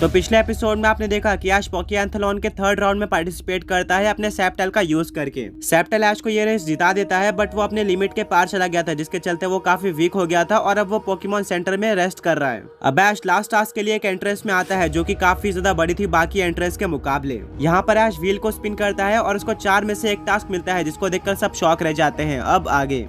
तो पिछले एपिसोड में आपने देखा कि ऐश पोकेएंथलॉन के थर्ड राउंड में पार्टिसिपेट करता है अपने सेप्टल का यूज करके। सेप्टल ऐश को ये रेस जिता देता है, बट वो अपने लिमिट के पार चला गया था, जिसके चलते वो काफी वीक हो गया था और अब वो पोकेमॉन सेंटर में रेस्ट कर रहा है। अब ऐश लास्ट टास्क के लिए एक एंट्रेंस में आता है जो कि काफी ज्यादा बड़ी थी बाकी एंट्रेंस के मुकाबले। यहाँ पर ऐश व्हील को स्पिन करता है और उसको 4 में से एक टास्क मिलता है, जिसको देखकर सब शॉक रह जाते हैं। अब आगे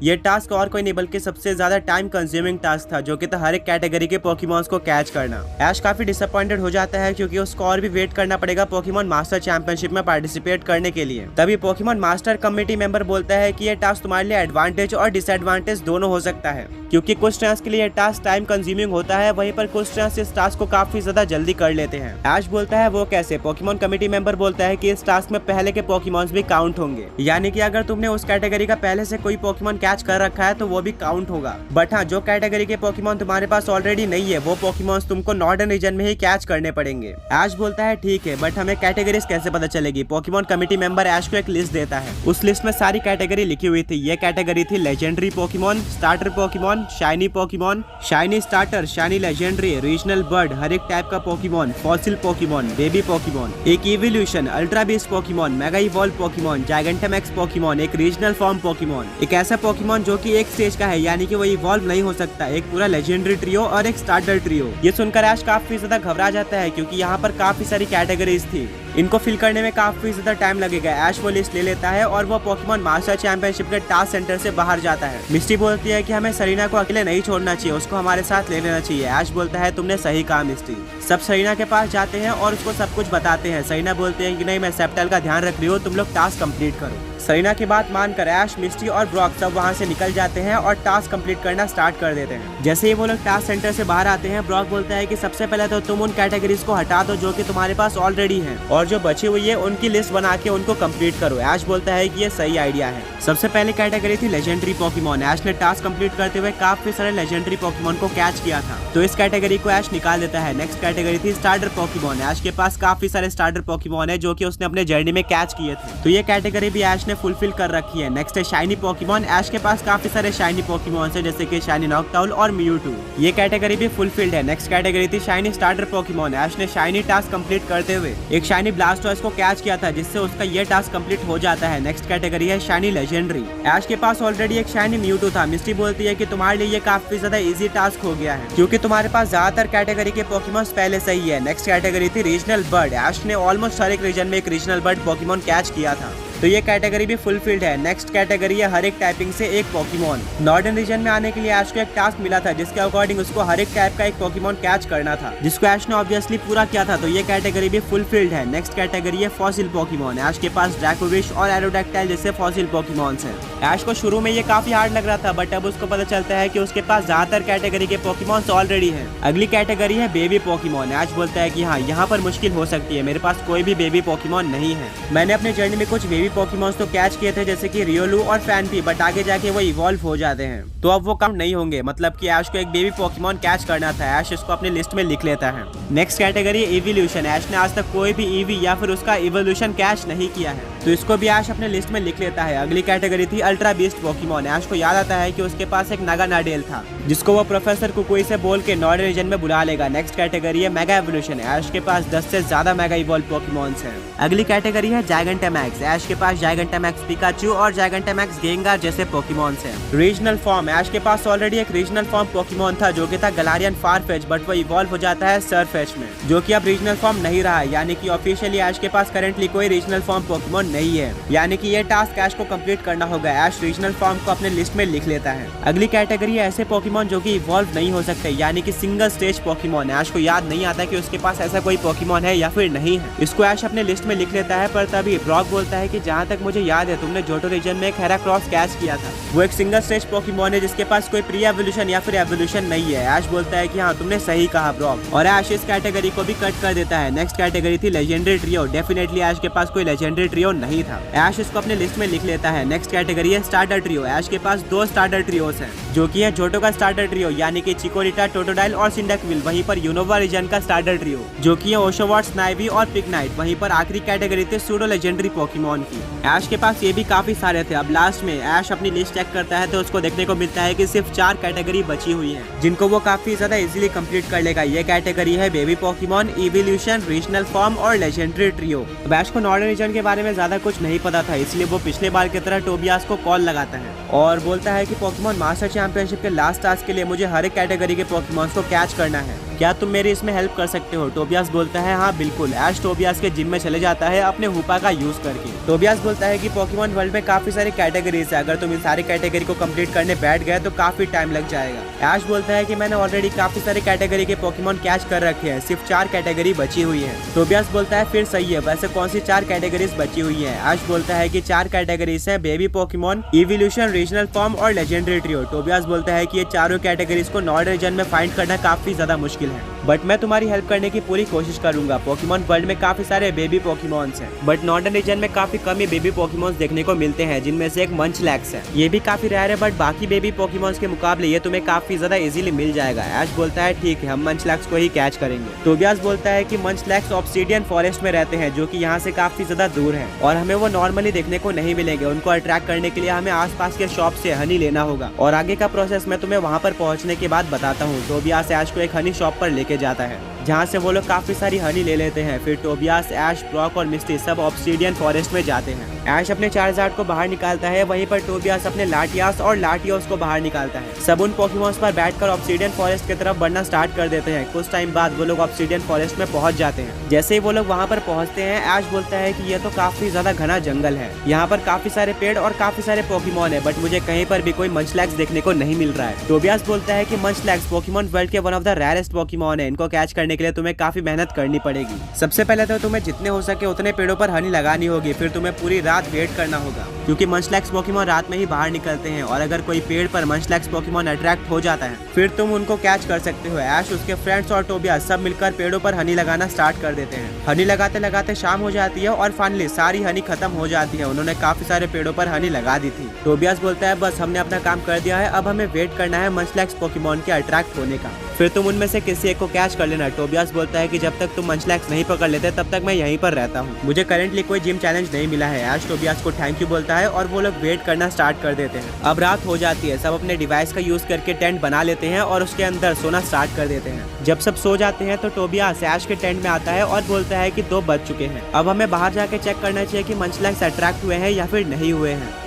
ये टास्क और कोई नहीं बल्कि सबसे ज्यादा टाइम कंज्यूमिंग टास्क था, जो कि था हर एक कैटेगरी के पोकेमॉन्स को कैच करना। ऐश काफी डिसअपॉइंटेड हो जाता है क्योंकि उसको और भी वेट करना पड़ेगा पोकेमॉन मास्टर चैंपियनशिप में पार्टिसिपेट करने के लिए। तभी पोकेमॉन मास्टर कमेटी मेंबर बोलता है कि ये टास्क तुम्हारे लिए एडवांटेज और डिसएडवांटेज दोनों हो सकता है, क्योंकि कुछ टास्क के लिए ये टास्क टाइम कंज्यूमिंग होता है, वहीं पर कुछ टास्क इस टास्क को काफी ज्यादा जल्दी कर लेते हैं। ऐश बोलता है वो कैसे। पोकेमॉन कमेटी मेंबर बोलता है कि इस टास्क में पहले के पोकेमॉन्स भी काउंट होंगे, यानी कि अगर तुमने उस कैटेगरी का पहले से कोई पोकेमॉन कैच कर रखा है तो वो भी काउंट होगा। बट हाँ, जो कैटेगरी के पोकेमॉन तुम्हारे पास ऑलरेडी नहीं है वो पोकेमॉन्स तुमको नॉर्दर्न रीजन में ही कैच करने पड़ेंगे। ऐश बोलता है ठीक है, बट हमें कैटेगरीज कैसे पता चलेगी। पोकेमॉन कमेटी मेंबर ऐश को एक लिस्ट देता है, उस लिस्ट में सारी कैटेगरी लिखी हुई थी। ये कैटेगरी थी legendary Pokemon, starter Pokemon, shiny Pokemon, shiny starter, shiny legendary, regional bird, हर एक टाइप का Pokemon, fossil Pokemon, baby Pokemon, एक evolution, ultra beast Pokemon, mega evolve Pokemon, Gigantamax Pokemon, एक रीजनल फॉर्म पोकेमॉन, एक ऐसा Pokemon जो कि एक स्टेज का है, यानी कि वो इवॉल्व नहीं हो सकता, एक पूरा लेजेंडरी ट्रियो और एक स्टार्टर ट्रियो। ये सुनकर ऐश काफी ज्यादा घबरा जाता है क्योंकि यहाँ पर काफी सारी कैटेगरीज थी, इनको फिल करने में काफी ज्यादा टाइम लगेगा। ऐश वो लिस्ट ले लेता है और वो पोकेमॉन मास्टर चैंपियनशिप के टास्क सेंटर से बाहर जाता है। मिस्टी बोलती है कि हमें सरीना को अकेले नहीं छोड़ना चाहिए, उसको हमारे साथ ले लेना चाहिए। ऐश बोलता है तुमने सही कहा मिस्टी। सब सरीना के पास जाते हैं और उसको सब कुछ बताते हैं। सरीना बोलते हैं कि नहीं, मैं सेप्टल का ध्यान रख रही हूँ, तुम लोग टास्क कंप्लीट करो। सरीना की बात मानकर ऐश, मिस्टी और ब्रॉक सब वहाँ से निकल जाते हैं और टास्क कंप्लीट करना स्टार्ट कर देते हैं। जैसे ही वो लोग टास्क सेंटर से बाहर आते हैं, ब्रॉक बोलता है कि सबसे पहले तो तुम उन कैटेगरीज को हटा दो जो कि तुम्हारे पास ऑलरेडी हैं, और जो बची हुई है उनकी लिस्ट बना के उनको कंप्लीट करो। ऐश बोलता है कि ये सही आइडिया है। सबसे पहली कैटेगरी थी लेजेंडरी पोकेमॉन। ऐश ने टास्क कंप्लीट करते हुए काफी सारे लेजेंडरी पोकेमॉन को कैच किया था, तो इस कैटेगरी को ऐश निकाल देता है। नेक्स्ट कैटेगरी थी स्टार्टर पोकेमॉन। ऐश के पास काफी सारे स्टार्टर पोकेमॉन है जो कि उसने अपने जर्नी में कैच किए थे, तो ये कैटेगरी भी ऐश ने फुलफिल कर रखी है। नेक्स्ट है शाइनी पोकेमॉन। ऐश के पास काफी सारे शाइनी पोकेमॉन है जैसे कि शाइनी नॉकटाउल और म्यूटू, ये कैटेगरी भी फुलफिल्ड है। नेक्स्ट कैटेगरी थी शाइनी स्टार्टर पोकेमॉन। ऐश ने शाइनी टास्क कंप्लीट करते हुए एक शाइनी ब्लास्टोइस को कैच किया था, जिससे उसका ये टास्क कंप्लीट हो जाता है। नेक्स्ट कैटेगरी है शाइनी लेजेंडरी। ऐश के पास ऑलरेडी एक शाइनी म्यूटू था। मिस्टी बोलती है कि तुम्हारे लिए ये काफी ज्यादा इजी टास्क हो गया है क्योंकि तुम्हारे पास ज्यादातर कैटेगरी के पोकेमॉन्स पहले से ही है। नेक्स्ट कैटेगरी थी रीजनल बर्ड। ऐश ने ऑलमोस्ट हर एक रीजन में एक रीजनल बर्ड पोकेमॉन कैच किया था, तो ये कैटेगरी भी फुलफिल्ड है। नेक्स्ट कैटेगरी है हर एक टाइपिंग से एक पोकेमॉन। नॉर्दर्न रीजन में आने के लिए ऐश को एक टास्क मिला था जिसके अकॉर्डिंग उसको हर एक टाइप का एक पोकेमॉन कैच करना था, जिसको ऐश ने ऑब्वियसली पूरा किया था, तो ये कैटेगरी भी फुलफिल्ड है। नेक्स्ट कैटेगरी है फॉसिल पोकेमॉन। ऐश के पास ड्रैकोविश और एरोडैक्टाइल जैसे फॉसिल पोकेमॉन्स हैं। ऐश को शुरू में ये काफी हार्ड लग रहा था, बट अब उसको पता चलता है कि उसके पास ज्यादातर कैटेगरी के पोकेमॉन्स ऑलरेडी हैं। अगली कैटेगरी है बेबी पोकेमॉन। ऐश बोलता है कि हाँ, यहाँ पर मुश्किल हो सकती है, मेरे पास कोई भी बेबी पोकेमॉन नहीं है। मैंने अपने जर्नी में कुछ बेबी पोकेमॉन्स तो कैच किए थे जैसे कि रियोलू और फैनपी, बट आगे जाके वो इवॉल्व हो जाते हैं, तो अब वो काउंट नहीं होंगे। मतलब कि ऐश को एक बेबी पोकेमॉन कैच करना था। ऐश इसको अपनी लिस्ट में लिख लेता है। Next category evolution. ऐश ने आज तक कोई भी ईवी या फिर उसका इवोल्यूशन कैच नहीं किया है, तो इसको भी ऐश अपने लिस्ट में लिख लेता है। अगली कैटेगरी थी अल्ट्रा बीस्ट पोकेमॉन। ऐश को याद आता है कि उसके पास एक नागानाडेल था जिसको वो प्रोफेसर कुकुई से बोल के नॉर्दर्न रीजन में बुला लेगा। नेक्स्ट कैटेगरी है मेगा इवोल्यूशन। ऐश के पास 10 से ज्यादा मेगा इवॉल्व पोकेमॉन्स हैं। अगली कैटेगरी है जायगेंटामैक्स। ऐश के पास जायगेंटामैक्स पिकाचू और जायगेंटामैक्स गेंगार जैसे पोकेमॉन्स हैं। Regional form. ऐश के पास ऑलरेडी एक रीजनल फॉर्म पोकेमॉन था जो कि था गलारियन फारफेच, बट वो इवॉल्व हो जाता है सरफेच में, जो कि अब रीजनल फॉर्म नहीं रहा है, यानी कि ऑफिशियली ऐश के पास करेंटली कोई रीजनल फॉर्म पोकेमॉन नहीं है, यानी कि ये टास्क ऐश को कंप्लीट करना होगा। ऐश रीजनल फॉर्म को अपने लिस्ट में लिख लेता है। अगली कैटेगरी है ऐसे पोकेमॉन जो कि इवॉल्व नहीं हो सकते, यानी कि सिंगल स्टेज पोकेमॉन। ऐश को याद नहीं आता कि उसके पास ऐसा कोई पोकेमॉन है या फिर नहीं है, इसको ऐश अपने लिस्ट में लिख लेता है। पर तभी ब्रॉक बोलता है कि जहाँ तक मुझे याद है तुमने जोटो रीजन में एक हेराक्रॉस कैच किया था, वो एक सिंगल स्टेज पोकेमॉन है जिसके पास कोई प्री एवोल्यूशन या फिर एवोल्यूशन नहीं है। ऐश बोलता है कि हाँ, तुमने सही कहा ब्रॉक, और ऐश इस कैटेगरी को भी कट कर देता है। नेक्स्ट कैटेगरी थी लेजेंडरी ट्रियो। डेफिनेटली ऐश के पास कोई लेजेंडरी ट्रियो पोकेमोन नहीं था। ऐश इसको अपने लिस्ट में लिख लेता है। नेक्स्ट कैटेगरी है स्टार्टर ट्रियो। ऐश के पास 2 स्टार्टर ट्रियोस हैं, जो कि है जोटो का स्टार्टर ट्रियो यानी कि चिकोरिटा, टोटोडाइल और सिंडाक्विल। वहीं पर यूनोवा रीजन का स्टार्टर ट्रियो जो कि है ओशोवॉट, स्नाइवी और पिकनाइट। वहीं पर आखिरी कैटेगरी थी सूडो लेजेंडरी पोकेमोन की। ऐश के पास ये भी काफी सारे थे। अब लास्ट में ऐश अपनी लिस्ट चेक करता है तो उसको देखने को मिलता है कि सिर्फ 4 कैटेगरी बची हुई है, जिनको वो काफी ज्यादा इजीली कंप्लीट कर लेगा। ये कैटेगरी है baby Pokemon, evolution, regional form और लेजेंडरी ट्रियो। अब ऐश को नॉर्डर्न रीजन के बारे में ज्यादा कुछ नहीं पता था, इसलिए वो पिछले बार की तरह टोबियास को कॉल लगाता है और बोलता है कि पोकेमोन मास्टर चैंपियनशिप के लास्ट टास्क के लिए मुझे हर एक कैटेगरी के पोकेमोन्स को कैच करना है, क्या तुम मेरी इसमें हेल्प कर सकते हो? टोबियास बोलता है हाँ बिल्कुल। ऐश टोबियास के जिम में चले जाता है अपने हुपा का यूज करके। टोबियास बोलता है कि पोकेमोन वर्ल्ड में काफी सारी कैटेगरीज है, अगर तुम इन सारी कैटेगरी को कंप्लीट करने बैठ गए तो काफी टाइम लग जाएगा। ऐश बोलता है कि मैंने ऑलरेडी काफी सारे कैटेगरी के पोकेमोन कैच कर रखे हैं, सिर्फ 4 कैटेगरी बची हुई है। टोबियास बोलता है फिर सही है, वैसे कौन सी 4 कैटेगरीज बची हुई है? ऐश बोलता है कि 4 कैटेगरीज है baby Pokemon, evolution, regional form और लेजेंडरी ट्रियो। टोबियास बोलता है कि ये चारों कैटेगरीज को नॉर्डर्न रीजन में फाइंड करना काफी ज्यादा मुश्किल है, बट मैं तुम्हारी हेल्प करने की पूरी कोशिश करूंगा। पोकेमोन वर्ल्ड में काफी सारे बेबी पोकेमोन्स हैं, बट नॉर्डर्न रीजन में काफी कम ही बेबी पोकेमोन्स देखने को मिलते हैं, जिनमें से एक मंचलैक्स है। ये भी काफी रेयर है, बट बाकी बेबी पोकेमोन्स के मुकाबले ये तुम्हें काफी ज्यादा इजीली मिल जाएगा। ऐश बोलता है ठीक है, हम मंचलैक्स को ही कैच करेंगे। टोबियास बोलता है कि मंचलैक्स ऑब्सिडियन फॉरेस्ट में रहते हैं, जो कि यहाँ से काफी ज्यादा दूर है और हमें वो नॉर्मली देखने को नहीं मिलेंगे। उनको अट्रैक्ट करने के लिए हमें आसपास के शॉप से हनी लेना होगा और आगे का प्रोसेस मैं तुम्हें वहाँ पर पहुँचने के बाद बताता हूँ। टोबियास ऐश को एक हनी शॉप पर लेके जाता है, जहाँ से वो लोग काफी सारी हनी ले लेते हैं। फिर टोबियास, ऐश, ब्रॉक और मिस्टी सब ऑब्सिडियन फॉरेस्ट में जाते हैं। ऐश अपने चार्जार्ड को बाहर निकालता है, वहीं पर टोबियास अपने लाटियास और लाटियोस को बाहर निकालता है। सब उन पोकेमोन्स पर बैठकर ऑब्सिडियन फॉरेस्ट की तरफ बढ़ना स्टार्ट कर देते हैं। कुछ टाइम बाद वो लोग ऑब्सिडियन फॉरेस्ट में पहुंच जाते हैं। जैसे ही वो लोग वहाँ पर पहुँचते हैं, ऐश बोलता है कि ये तो काफी ज्यादा घना जंगल है, यहाँ पर काफी सारे पेड़ और काफी सारे पोकेमोन है, बट मुझे कहीं पर भी कोई मंचलैक्स देखने को नहीं मिल रहा है। टोबियास बोलता है कि मंचलैक्स पोकेमोन वर्ल्ड के one of the rarest Pokemon है, इनको कैच करने के लिए तुम्हें काफी मेहनत करनी पड़ेगी। सबसे पहले तो तुम्हें जितने हो सके उतने पेड़ों पर हनी लगानी होगी, फिर तुम्हें पूरी रात वेट करना होगा, क्योंकि मंचलैक्स पोकेमोन रात में ही बाहर निकलते हैं और अगर कोई पेड़ पर मंचलैक्स पोकेमोन अट्रैक्ट हो जाता है फिर तुम उनको कैच कर सकते हो। ऐश, उसके फ्रेंड्स और टोबियास सब मिलकर पेड़ों पर हनी लगाना स्टार्ट कर देते हैं। हनी लगाते लगाते शाम हो जाती है और फाइनली सारी हनी खत्म हो जाती है। उन्होंने काफी सारे पेड़ों पर हनी लगा दी थी। टोबियास बोलता है बस हमने अपना काम कर दिया है, अब हमें वेट करना है मंचलैक्स पोकेमोन के अट्रैक्ट होने का, फिर तुम उनमें से किसी एक को कैच कर लेना। टोबियास बोलता है कि जब तक तुम मंचलैक्स नहीं पकड़ लेते तब तक मैं यहीं पर रहता हूँ, मुझे करंटली कोई जिम चैलेंज नहीं मिला है। ऐश टोबियास को थैंक यू बोलता है और वो लोग वेट करना स्टार्ट कर देते हैं। अब रात हो जाती है, सब अपने डिवाइस का यूज करके टेंट बना लेते हैं और उसके अंदर सोना स्टार्ट कर देते हैं। जब सब सो जाते हैं तो टोबियास ऐश के टेंट में आता है और बोलता है कि 2 बज चुके हैं, अब हमें बाहर जाके चेक करना चाहिए कि मंचलैक्स अट्रैक्ट हुए हैं या फिर नहीं हुए हैं।